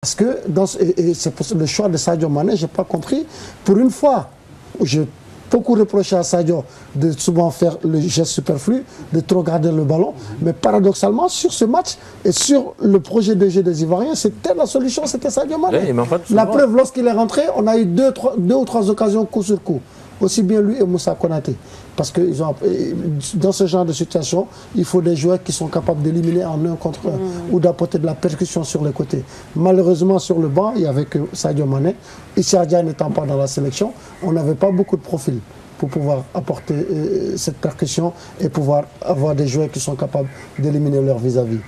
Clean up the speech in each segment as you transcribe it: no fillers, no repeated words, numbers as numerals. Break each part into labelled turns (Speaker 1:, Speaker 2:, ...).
Speaker 1: Parce que c'est le choix de Sadio Mané, je n'ai pas compris. Pour une fois, j'ai beaucoup reproché à Sadio de souvent faire le geste superflu, de trop garder le ballon. Mais paradoxalement, sur ce match et sur le projet de jeu des Ivoiriens, c'était la solution, c'était Sadio Mané.
Speaker 2: Oui, en fait,
Speaker 1: la preuve, lorsqu'il est rentré, on a eu deux ou trois occasions coup sur coup. Aussi bien lui et Moussa Konaté. Parce que dans ce genre de situation, il faut des joueurs qui sont capables d'éliminer en un contre un ou d'apporter de la percussion sur les côtés. Malheureusement, sur le banc, il n'y avait que Sadio Mané. Issa Dia n'étant pas dans la sélection, on n'avait pas beaucoup de profils pour pouvoir apporter cette percussion et pouvoir avoir des joueurs qui sont capables d'éliminer leur vis-à-vis.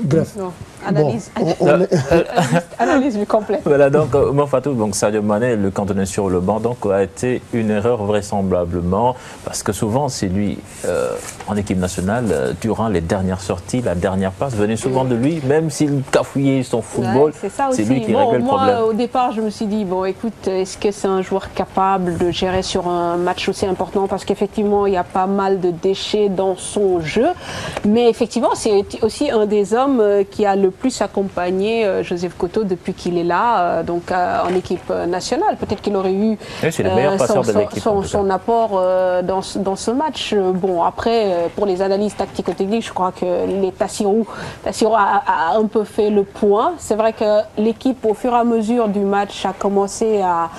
Speaker 1: Bref.
Speaker 3: Non. Analyse.
Speaker 1: Bon,
Speaker 3: Analyse complète.
Speaker 2: Voilà, donc Mofatou, donc Sadio Mané, le cantonné sur le banc, donc a été une erreur vraisemblablement, parce que souvent c'est lui, en équipe nationale, durant les dernières sorties, la dernière passe venait souvent de lui, même s'il cafouillait son football, c'est lui qui réglait le problème.
Speaker 3: Moi, au départ, je me suis dit, bon, écoute, est-ce que c'est un joueur capable de gérer sur un match aussi important, parce qu'effectivement, il y a pas mal de déchets dans son jeu, mais effectivement, c'est aussi un des hommes qui a le plus accompagné Joseph Koto depuis qu'il est là, donc en équipe nationale. Peut-être qu'il aurait eu son apport dans ce match. Bon, après, pour les analyses tactico-techniques, je crois que Tassirou a un peu fait le point. C'est vrai que l'équipe, au fur et à mesure du match, a commencé à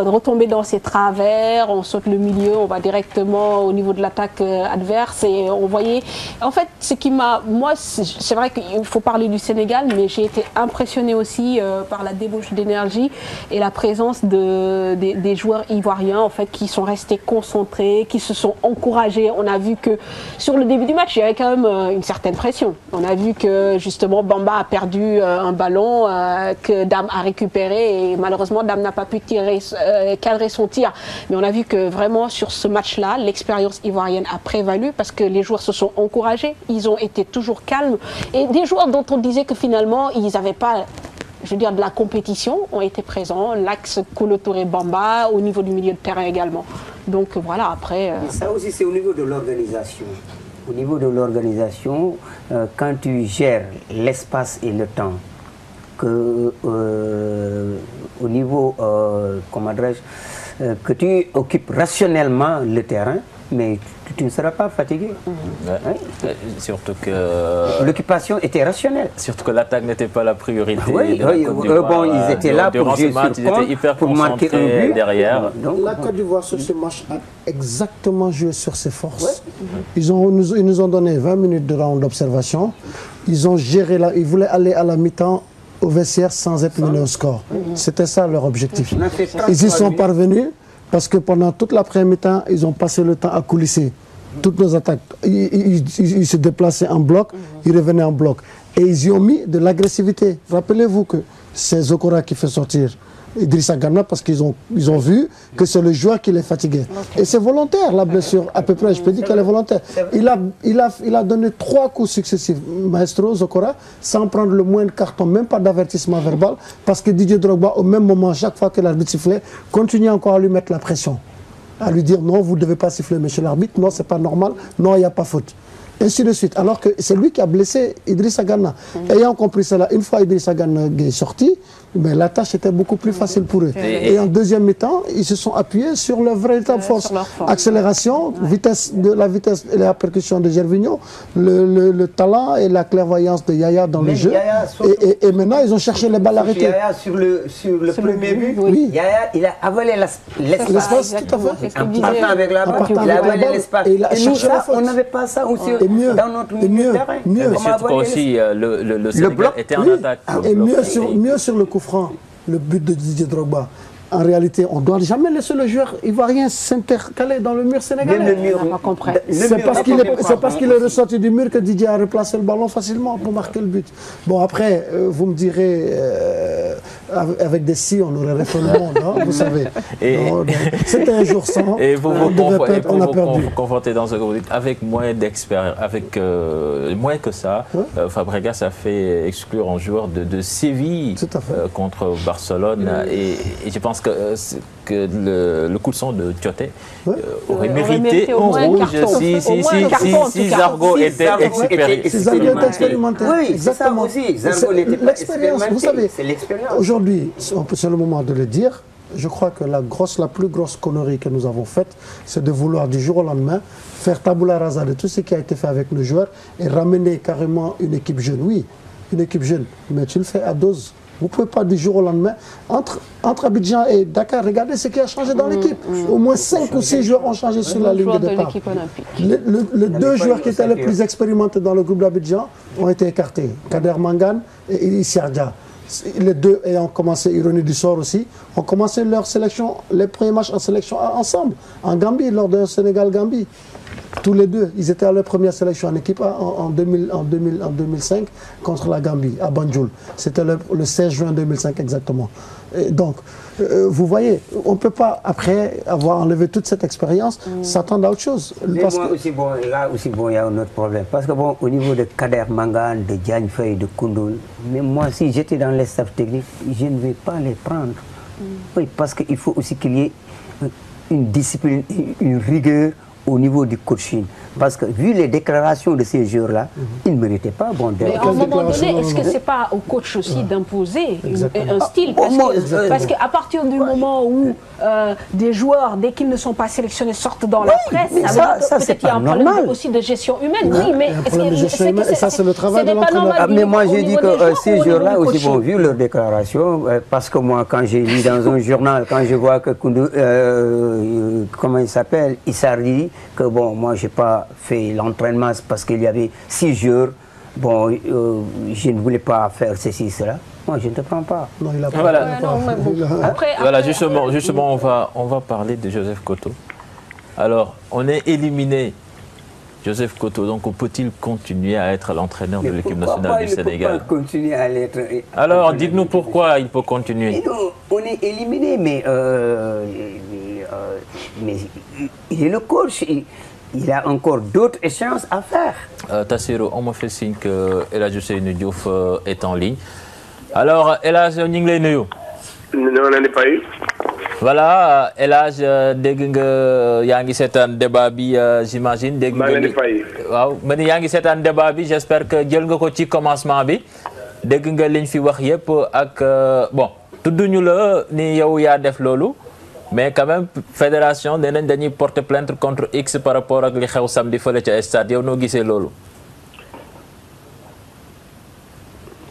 Speaker 3: retomber dans ses travers. On saute le milieu, on va directement au niveau de l'attaque adverse et on voyait... En fait, ce qui m'a... Moi, c'est vrai qu'il faut parler du Sénégal, mais j'ai été impressionnée aussi par la débauche d'énergie et la présence des joueurs ivoiriens en fait, qui sont restés concentrés, qui se sont encouragés. On a vu que sur le début du match, il y avait quand même une certaine pression. On a vu que justement Bamba a perdu un ballon que Dame a récupéré et malheureusement Dame n'a pas pu cadrer son tir. Mais on a vu que vraiment sur ce match-là, l'expérience ivoirienne a prévalu parce que les joueurs se sont encouragés, ils ont été toujours calmes et des joueurs dont on disait que finalement ils n'avaient pas, je veux dire, de la compétition ont été présents, l'axe Kolo Touré Bamba, au niveau du milieu de terrain également. Donc voilà, après...
Speaker 4: Ça aussi c'est au niveau de l'organisation. Au niveau de l'organisation, quand tu gères l'espace et le temps, que au niveau, comment dirais-je, que tu occupes rationnellement le terrain, mais tu ne seras pas fatigué.
Speaker 2: Surtout que...
Speaker 4: L'occupation était rationnelle.
Speaker 2: Surtout que l'attaque n'était pas la priorité.
Speaker 4: Bon, ils étaient là pour jouer sur
Speaker 2: ils étaient hyper
Speaker 4: pour marquer un but
Speaker 2: derrière.
Speaker 1: Donc, la Côte d'Ivoire sur ce match a exactement joué sur ses forces. Ils nous ont donné 20 minutes de round d'observation. Ils ont géré ils voulaient aller à la mi-temps au vestiaire sans être menés au score. C'était ça leur objectif. Ils y sont parvenus. Parce que pendant toute l'après-midi, ils ont passé le temps à coulisser toutes nos attaques. Ils se déplaçaient en bloc, ils revenaient en bloc. Et ils y ont mis de l'agressivité. Rappelez-vous que c'est Zokora qui fait sortir Idrissa Gana parce qu'ils ont vu que c'est le joueur qui les fatiguait. Et c'est volontaire, la blessure, à peu près, je peux dire qu'elle est volontaire. Il a donné 3 coups successifs, Maestro Zokora, sans prendre le moindre carton, même pas d'avertissement verbal, parce que Didier Drogba, au même moment, chaque fois que l'arbitre sifflait, continuait encore à lui mettre la pression. À lui dire non, vous ne devez pas siffler, monsieur l'arbitre, non, c'est pas normal, non, il n'y a pas faute. Ainsi de suite. Alors que c'est lui qui a blessé Idrissa Gana. Ayant compris cela, une fois Idrissa Gana est sorti, mais la tâche était beaucoup plus facile pour eux. Et en deuxième mi-temps, ils se sont appuyés sur leur véritable force. Accélération, la vitesse et la percussion de Gervinho, le talent et la clairvoyance de Yaya dans le jeu. Et maintenant, ils ont cherché les balles arrêtées.
Speaker 4: Yaya sur le premier but, Yaya, il a avalé l'espace.
Speaker 1: Tout à fait.
Speaker 4: En partant avec la balle, il a avalé l'espace. Et nous, ça, on n'avait pas ça aussi dans notre milieu de terrain.
Speaker 2: Mais surtout aussi, le Sénégal était en attaque.
Speaker 1: Et mieux sur le coup franc, le but de Didier Drogba. En réalité, on ne doit jamais laisser le joueur ivoirien s'intercaler dans le mur sénégalais. C'est parce qu'il est ressorti du mur que Didier a replacé le ballon facilement pour marquer le but. Bon, après, vous me direz, avec des si, on aurait refait le monde, hein, vous savez. C'était un jour sans.
Speaker 2: Et vous
Speaker 1: on a perdu.
Speaker 2: Vous confrontez dans ce groupe avec moins d'expérience, avec moins que ça. Fabregas a fait exclure un joueur de Séville contre Barcelone. Et je pense que le coup de son de Tioté aurait mérité un rouge si Zarco était
Speaker 1: expérimenté.
Speaker 4: Oui, exactement.
Speaker 1: L'expérience, vous savez, aujourd'hui, c'est le moment de le dire. Je crois que la plus grosse connerie que nous avons faite, c'est de vouloir du jour au lendemain faire tabula rasa de tout ce qui a été fait avec nos joueurs et ramener carrément une équipe jeune. Oui, une équipe jeune, mais tu le fais à dose. Vous ne pouvez pas du jour au lendemain. Entre Abidjan et Dakar, regardez ce qui a changé dans l'équipe. Au moins 5 ou 6 joueurs ont changé sur la ligne de départ. Les 2 joueurs qui étaient les plus expérimentés dans le groupe d'Abidjan ont été écartés. Kader Mangane et Isiardia. Les 2 ayant commencé, ironie du sort aussi, ont commencé leur sélection, les premiers matchs en sélection ensemble, en Gambie, lors d'un Sénégal-Gambie. Tous les 2, ils étaient à leur première sélection en équipe en 2005 contre la Gambie, à Banjul. C'était le 16 juin 2005 exactement. Et donc, vous voyez, on ne peut pas, après avoir enlevé toute cette expérience, s'attendre à autre chose.
Speaker 4: Mais moi aussi, là aussi, il y a un autre problème. Parce que au niveau de Kader Mangane, de Diagne Faye, de Koundoul, mais moi, si j'étais dans les staffs techniques, je ne vais pas les prendre. Oui, parce qu'il faut aussi qu'il y ait une discipline, une rigueur au niveau du coaching. Parce que vu les déclarations de ces joueurs-là, ils ne méritaient pas.
Speaker 3: Mais à un moment donné, est-ce que ce n'est pas au coach aussi d'imposer un style? Parce qu'à partir du moment où des joueurs, dès qu'ils ne sont pas sélectionnés, sortent dans la presse, ça peut-être qu'il y a un problème aussi de gestion humaine. Oui, mais
Speaker 1: ça, c'est le travail de l'entraîneur.
Speaker 4: Mais moi, j'ai dit que ces joueurs-là aussi, vu leurs déclarations, parce que moi, quand j'ai lu dans un journal, quand je vois que comment il s'appelle, Issardi, que bon, moi, je n'ai pas fait l'entraînement parce qu'il y avait 6 jours. Bon, je ne voulais pas faire ceci, cela. Moi, je ne te prends pas.
Speaker 1: Non, il a pas.
Speaker 2: Voilà, justement, on va parler de Joseph Koto. Alors, on est éliminé. Joseph Koto, donc peut-il continuer à être l'entraîneur de l'équipe nationale du Sénégal?
Speaker 4: Il ne peut pas continuer à l'être.
Speaker 2: Alors, dites-nous pourquoi il peut continuer.
Speaker 4: On est éliminé, mais il est le coach. Il a encore d'autres échéances à faire.
Speaker 2: Tassirou, on me fait signe que El Hadj Ousseynou Diouf est en ligne. Alors, El Hadj, ñu ngi lay nuyu. Voilà, El Hadj, dégg nga yaa ngi seetaan débat bi, j'imagine. Waaw, ma ni yaa ngi seetaan débat bi, j'espère que jël nga ko ci commencement bi. Dégg nga liñ fi wax yépp ak bon, tudduñu la ni yow yaa def loolu. Mais quand même, fédération, nous dañuy porter plainte contre X par rapport à li xew samedi fële ca stade. Yow noo gisee loolu.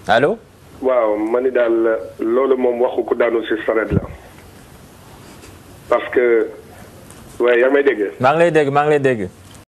Speaker 2: Allô?
Speaker 5: Waaw, ma ni daal loolu moom waxu ko daanu si saret la. Parce que, ouais, yaa may dégg.
Speaker 2: maa ngi lay dégg.